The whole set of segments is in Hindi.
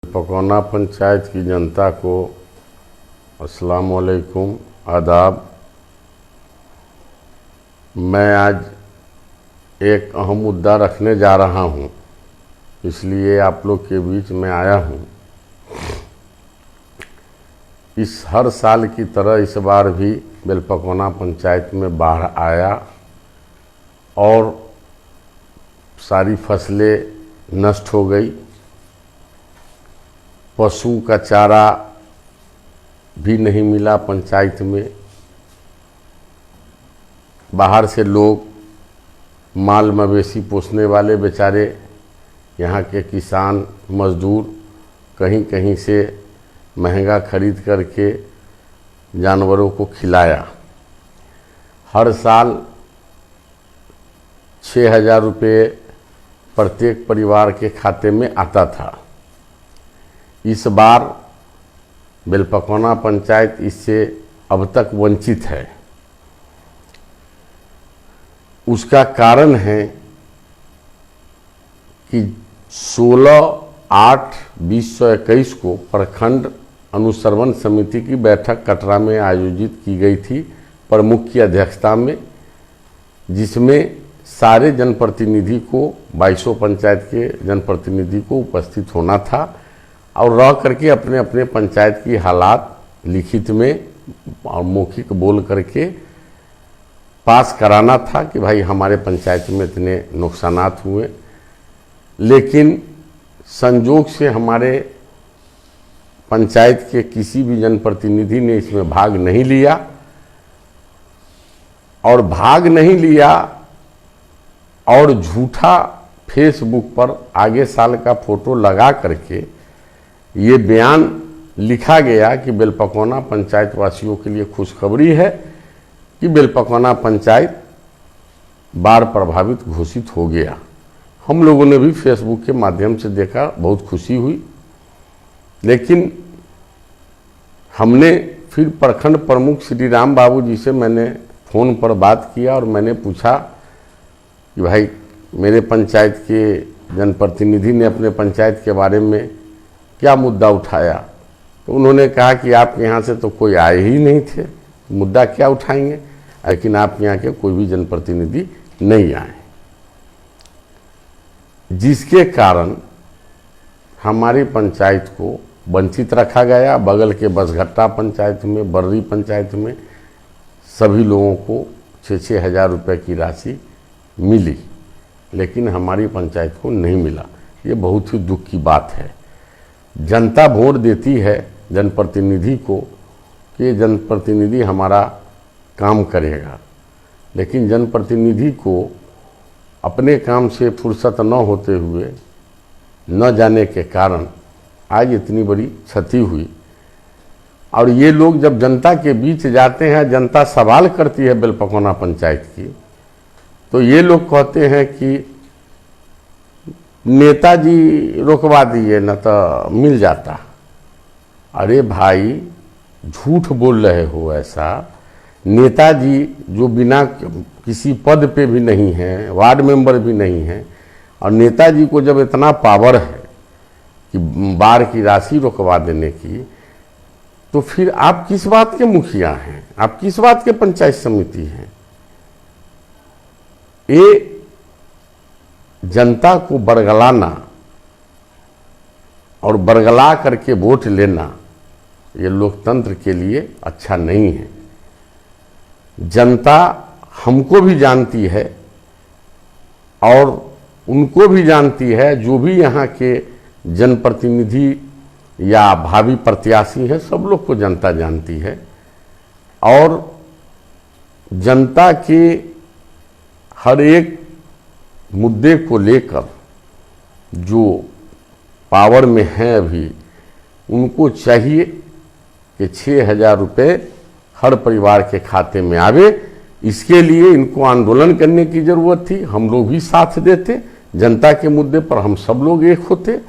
पकौना पंचायत की जनता को अस्सलाम वालेकुम, आदाब। मैं आज एक अहम मुद्दा रखने जा रहा हूं, इसलिए आप लोग के बीच में आया हूं। इस हर साल की तरह इस बार भी बेलपकौना पंचायत में बाढ़ आया और सारी फसलें नष्ट हो गई। पशु का चारा भी नहीं मिला पंचायत में। बाहर से लोग माल मवेशी पोसने वाले बेचारे, यहाँ के किसान मजदूर कहीं कहीं से महंगा खरीद करके जानवरों को खिलाया। हर साल 6,000 रुपये प्रत्येक परिवार के खाते में आता था। इस बार बेलपकौना पंचायत इससे अब तक वंचित है। उसका कारण है कि 16/8/2021 को प्रखंड अनुश्रवण समिति की बैठक कटरा में आयोजित की गई थी, प्रमुख की अध्यक्षता में, जिसमें सारे जनप्रतिनिधि को 2200 पंचायत के जनप्रतिनिधि को उपस्थित होना था और रह करके अपने अपने पंचायत की हालात लिखित में और मौखिक बोल करके पास कराना था कि भाई हमारे पंचायत में इतने नुकसानात हुए। लेकिन संजोग से हमारे पंचायत के किसी भी जनप्रतिनिधि ने इसमें भाग नहीं लिया और झूठा फेसबुक पर आगे साल का फोटो लगा करके ये बयान लिखा गया कि बेलपकौना पंचायत वासियों के लिए खुशखबरी है कि बेलपकौना पंचायत बाढ़ प्रभावित घोषित हो गया। हम लोगों ने भी फेसबुक के माध्यम से देखा, बहुत खुशी हुई। लेकिन हमने फिर प्रखंड प्रमुख श्री राम बाबू जी से मैंने फ़ोन पर बात किया और मैंने पूछा कि भाई मेरे पंचायत के जनप्रतिनिधि ने अपने पंचायत के बारे में क्या मुद्दा उठाया। तो उन्होंने कहा कि आपके यहाँ से तो कोई आए ही नहीं थे, मुद्दा क्या उठाएंगे, लेकिन आपके यहाँ के कोई भी जनप्रतिनिधि नहीं आए, जिसके कारण हमारी पंचायत को वंचित रखा गया। बगल के बसघट्टा पंचायत में, बर्री पंचायत में सभी लोगों को 6-6 हज़ार रुपये की राशि मिली, लेकिन हमारी पंचायत को नहीं मिला। ये बहुत ही दुख की बात है। जनता वोट देती है जनप्रतिनिधि को कि जनप्रतिनिधि हमारा काम करेगा, लेकिन जनप्रतिनिधि को अपने काम से फुर्सत न होते हुए न जाने के कारण आज इतनी बड़ी क्षति हुई। और ये लोग जब जनता के बीच जाते हैं, जनता सवाल करती है बेलपकौना पंचायत की, तो ये लोग कहते हैं कि नेताजी रोकवा दिए न तो मिल जाता। अरे भाई, झूठ बोल रहे हो ऐसा। नेताजी जो बिना किसी पद पे भी नहीं हैं, वार्ड मेंबर भी नहीं हैं, और नेताजी को जब इतना पावर है कि बाढ़ की राशि रोकवा देने की, तो फिर आप किस बात के मुखिया हैं, आप किस बात के पंचायत समिति हैं। ये जनता को बरगलाना और बरगला करके वोट लेना, ये लोकतंत्र के लिए अच्छा नहीं है। जनता हमको भी जानती है और उनको भी जानती है, जो भी यहाँ के जनप्रतिनिधि या भावी प्रत्याशी हैं, सब लोग को जनता जानती है। और जनता के हर एक मुद्दे को लेकर जो पावर में है अभी, उनको चाहिए कि 6,000 रुपये हर परिवार के खाते में आवे। इसके लिए इनको आंदोलन करने की ज़रूरत थी। हम लोग भी साथ देते, जनता के मुद्दे पर हम सब लोग एक होते,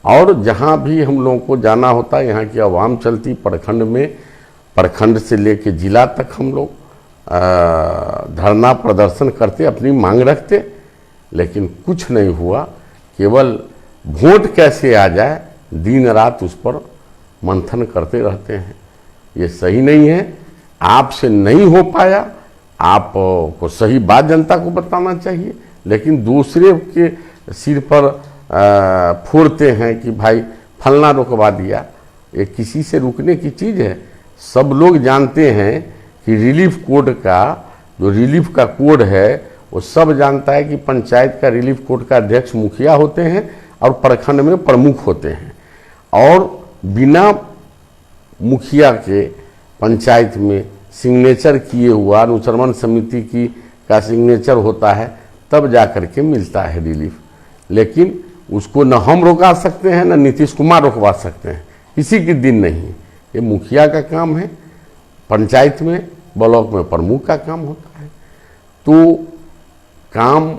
और जहाँ भी हम लोगों को जाना होता, यहाँ की आवाम चलती प्रखंड में, प्रखंड से लेके जिला तक हम लोग धरना प्रदर्शन करते, अपनी मांग रखते। लेकिन कुछ नहीं हुआ। केवल वोट कैसे आ जाए, दिन रात उस पर मंथन करते रहते हैं। ये सही नहीं है। आपसे नहीं हो पाया, आपको सही बात जनता को बताना चाहिए, लेकिन दूसरे के सिर पर फोड़ते हैं कि भाई फलना रुकवा दिया। ये किसी से रुकने की चीज़ है। सब लोग जानते हैं कि रिलीफ कोड का जो रिलीफ का कोड है वो सब जानता है कि पंचायत का रिलीफ कोड का अध्यक्ष मुखिया होते हैं और प्रखंड में प्रमुख होते हैं, और बिना मुखिया के पंचायत में सिग्नेचर किए हुआ अनुचरमन समिति की का सिग्नेचर होता है, तब जा कर के मिलता है रिलीफ। लेकिन उसको न हम रोका सकते हैं न नीतीश कुमार रोकवा सकते हैं, किसी के दिन नहीं। ये मुखिया का काम है, पंचायत में ब्लॉक में प्रमुख का काम होता है। तो काम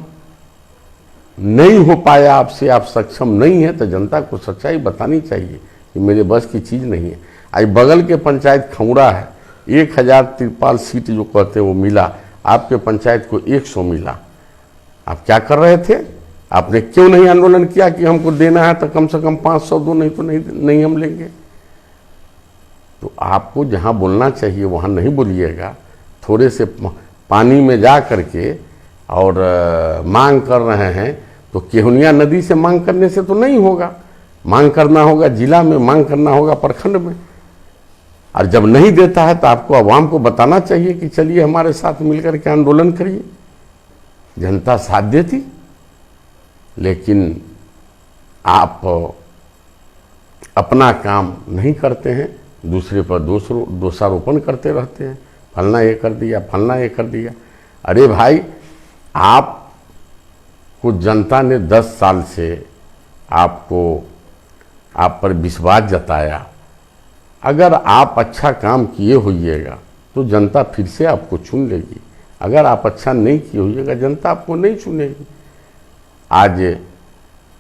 नहीं हो पाया आपसे, आप सक्षम नहीं है, तो जनता को सच्चाई बतानी चाहिए कि मेरे बस की चीज़ नहीं है। आज बगल के पंचायत खौड़ा है, 1000 तिरपाल सीट जो कहते हैं वो मिला, आपके पंचायत को 100 मिला। आप क्या कर रहे थे? आपने क्यों नहीं आंदोलन किया कि हमको देना है तो कम से कम 500 दो, नहीं तो नहीं हम लेंगे। तो आपको जहाँ बोलना चाहिए वहाँ नहीं बोलिएगा। थोड़े से पानी में जा करके और मांग कर रहे हैं, तो केहुनिया नदी से मांग करने से तो नहीं होगा। मांग करना होगा जिला में, मांग करना होगा प्रखंड में। और जब नहीं देता है तो आपको आवाम को बताना चाहिए कि चलिए हमारे साथ मिलकर के आंदोलन करिए। जनता साथ देती, लेकिन आप अपना काम नहीं करते हैं, दूसरे पर दोषारोपण करते रहते हैं। फलना ये कर दिया, फलना ये कर दिया। अरे भाई, आपको जनता ने 10 साल से आप पर विश्वास जताया। अगर आप अच्छा काम किए होइएगा तो जनता फिर से आपको चुन लेगी। अगर आप अच्छा नहीं किए होइएगा जनता आपको नहीं चुनेगी। आज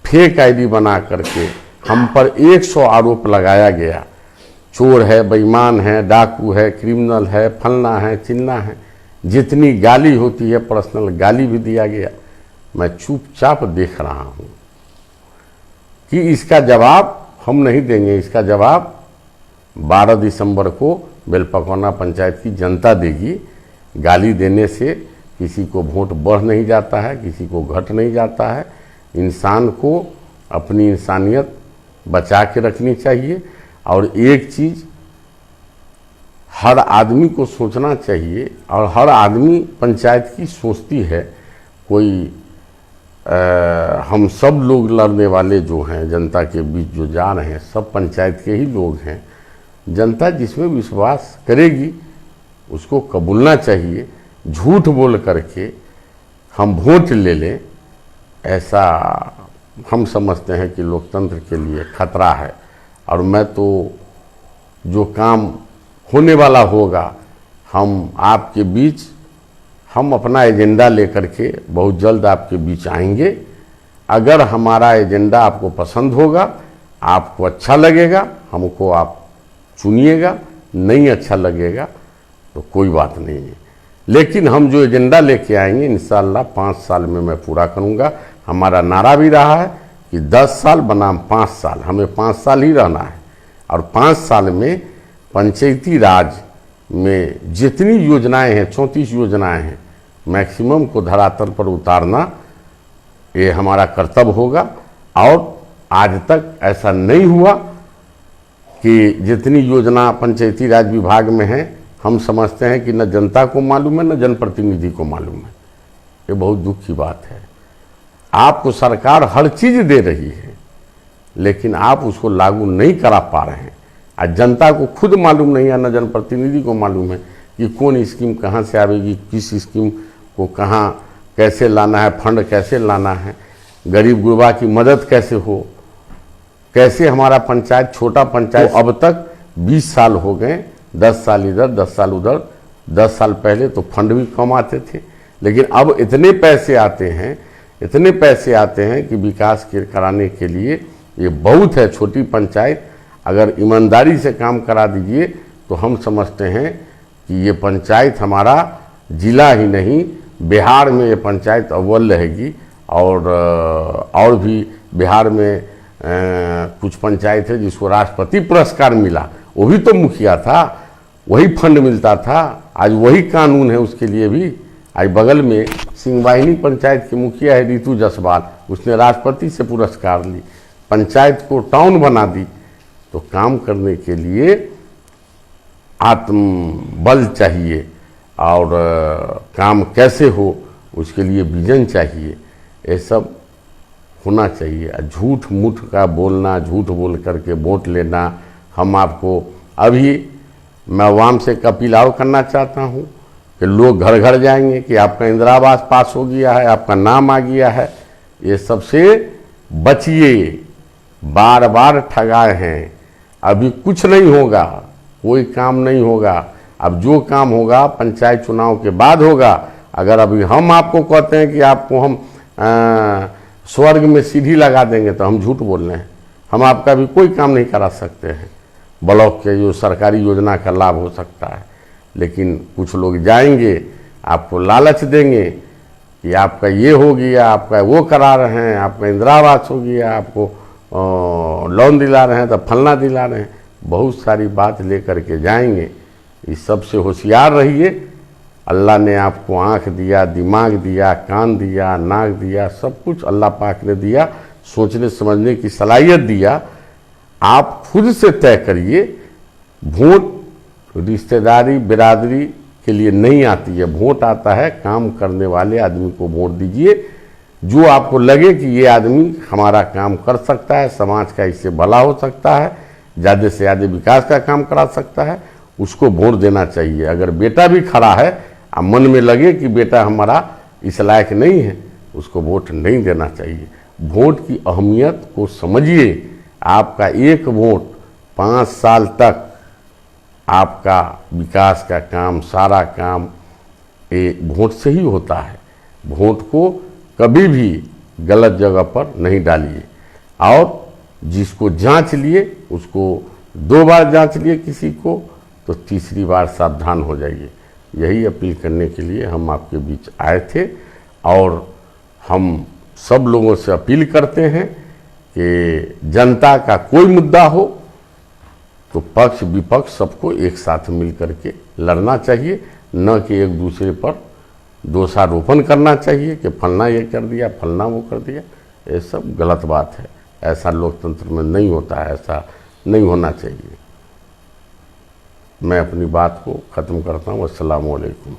फेक आईडी बना करके हम पर 100 आरोप लगाया गया। चोर है, बेईमान है, डाकू है, क्रिमिनल है, फलना है, चिन्ना है। जितनी गाली होती है पर्सनल गाली भी दिया गया। मैं चुपचाप देख रहा हूँ कि इसका जवाब हम नहीं देंगे। इसका जवाब 12 दिसंबर को बेलपकौना पंचायत की जनता देगी। गाली देने से किसी को वोट बढ़ नहीं जाता है, किसी को घट नहीं जाता है। इंसान को अपनी इंसानियत बचा के रखनी चाहिए। और एक चीज़ हर आदमी को सोचना चाहिए, और हर आदमी पंचायत की सोचती है। कोई हम सब लोग लड़ने वाले जो हैं जनता के बीच जो जा रहे हैं, सब पंचायत के ही लोग हैं। जनता जिसमें विश्वास करेगी उसको कबूलना चाहिए। झूठ बोल करके हम वोट ले लें, ऐसा हम समझते हैं कि लोकतंत्र के लिए खतरा है। और मैं तो जो काम होने वाला होगा, हम आपके बीच हम अपना एजेंडा लेकर के बहुत जल्द आपके बीच आएंगे। अगर हमारा एजेंडा आपको पसंद होगा, आपको अच्छा लगेगा, हमको आप चुनिएगा। नहीं अच्छा लगेगा तो कोई बात नहीं है। लेकिन हम जो एजेंडा लेके आएंगे इंशाअल्लाह 5 साल में मैं पूरा करूंगा। हमारा नारा भी रहा है कि 10 साल बनाम 5 साल, हमें 5 साल ही रहना है। और 5 साल में पंचायती राज में जितनी योजनाएं हैं, 34 योजनाएं हैं, मैक्सिमम को धरातल पर उतारना ये हमारा कर्तव्य होगा। और आज तक ऐसा नहीं हुआ कि जितनी योजना पंचायती राज विभाग में है, हम समझते हैं कि न जनता को मालूम है न जनप्रतिनिधि को मालूम है। ये बहुत दुख की बात है। आपको सरकार हर चीज़ दे रही है, लेकिन आप उसको लागू नहीं करा पा रहे हैं। आज जनता को खुद मालूम नहीं है, न जनप्रतिनिधि को मालूम है कि कौन स्कीम कहाँ से आवेगी, किस स्कीम को कहाँ कैसे लाना है, फंड कैसे लाना है, गरीब गुरबा की मदद कैसे हो, कैसे हमारा पंचायत छोटा पंचायत। तो अब तक 20 साल हो गए, 10 साल इधर 10 साल उधर। 10 साल पहले तो फंड भी कम आते थे, लेकिन अब इतने पैसे आते हैं, इतने पैसे आते हैं कि विकास के कराने के लिए ये बहुत है। छोटी पंचायत अगर ईमानदारी से काम करा दीजिए तो हम समझते हैं कि ये पंचायत हमारा जिला ही नहीं बिहार में ये पंचायत अव्वल रहेगी। और भी बिहार में कुछ पंचायत है जिसको राष्ट्रपति पुरस्कार मिला, वो भी तो मुखिया था, वही फंड मिलता था। आज वही कानून है उसके लिए भी। आज बगल में सिंहवाहिनी पंचायत की मुखिया है रितु जसवाल, उसने राष्ट्रपति से पुरस्कार ली, पंचायत को टाउन बना दी। तो काम करने के लिए आत्मबल चाहिए और काम कैसे हो उसके लिए विजन चाहिए, ये सब होना चाहिए। झूठ मूठ का बोलना, झूठ बोल करके वोट लेना, हम आपको अभी मैं आवाम से एक अपील करना चाहता हूँ कि लोग घर घर जाएंगे कि आपका इंदिरा आवास पास हो गया है, आपका नाम आ गया है, ये सबसे बचिए। बार बार ठगाए हैं, अभी कुछ नहीं होगा, कोई काम नहीं होगा। अब जो काम होगा पंचायत चुनाव के बाद होगा। अगर अभी हम आपको कहते हैं कि आपको हम स्वर्ग में सीढ़ी लगा देंगे तो हम झूठ बोल रहे हैं। हम आपका भी कोई काम नहीं करा सकते हैं। ब्लॉक के जो सरकारी योजना का लाभ हो सकता है, लेकिन कुछ लोग जाएंगे, आपको लालच देंगे कि आपका ये हो गया, आपका वो करा रहे हैं, आपका इंदिरा आवास हो गया, आपको लोन दिला रहे हैं तो फलना दिला रहे हैं, बहुत सारी बात लेकर के जाएंगे। इस सब से होशियार रहिए। अल्लाह ने आपको आँख दिया, दिमाग दिया, कान दिया, नाक दिया, सब कुछ अल्लाह पाक ने दिया, सोचने समझने की सलाहियत दिया। आप खुद से तय करिए। वोट रिश्तेदारी बिरादरी के लिए नहीं आती है, वोट आता है काम करने वाले आदमी को वोट दीजिए। जो आपको लगे कि ये आदमी हमारा काम कर सकता है, समाज का इससे भला हो सकता है, ज़्यादा से ज़्यादा विकास का काम करा सकता है, उसको वोट देना चाहिए। अगर बेटा भी खड़ा है और मन में लगे कि बेटा हमारा इस लायक नहीं है, उसको वोट नहीं देना चाहिए। वोट की अहमियत को समझिए। आपका एक वोट 5 साल तक आपका विकास का काम, सारा काम ये वोट से ही होता है। वोट को कभी भी गलत जगह पर नहीं डालिए। और जिसको जांच लिए उसको 2 बार जांच लिए किसी को, तो तीसरी बार सावधान हो जाइए। यही अपील करने के लिए हम आपके बीच आए थे। और हम सब लोगों से अपील करते हैं कि जनता का कोई मुद्दा हो तो पक्ष विपक्ष सबको एक साथ मिल करके लड़ना चाहिए, न कि एक दूसरे पर दोषारोपण करना चाहिए कि फलना ये कर दिया, फलना वो कर दिया। ये सब गलत बात है। ऐसा लोकतंत्र में नहीं होता है, ऐसा नहीं होना चाहिए। मैं अपनी बात को ख़त्म करता हूँ। अस्सलामु अलैकुम।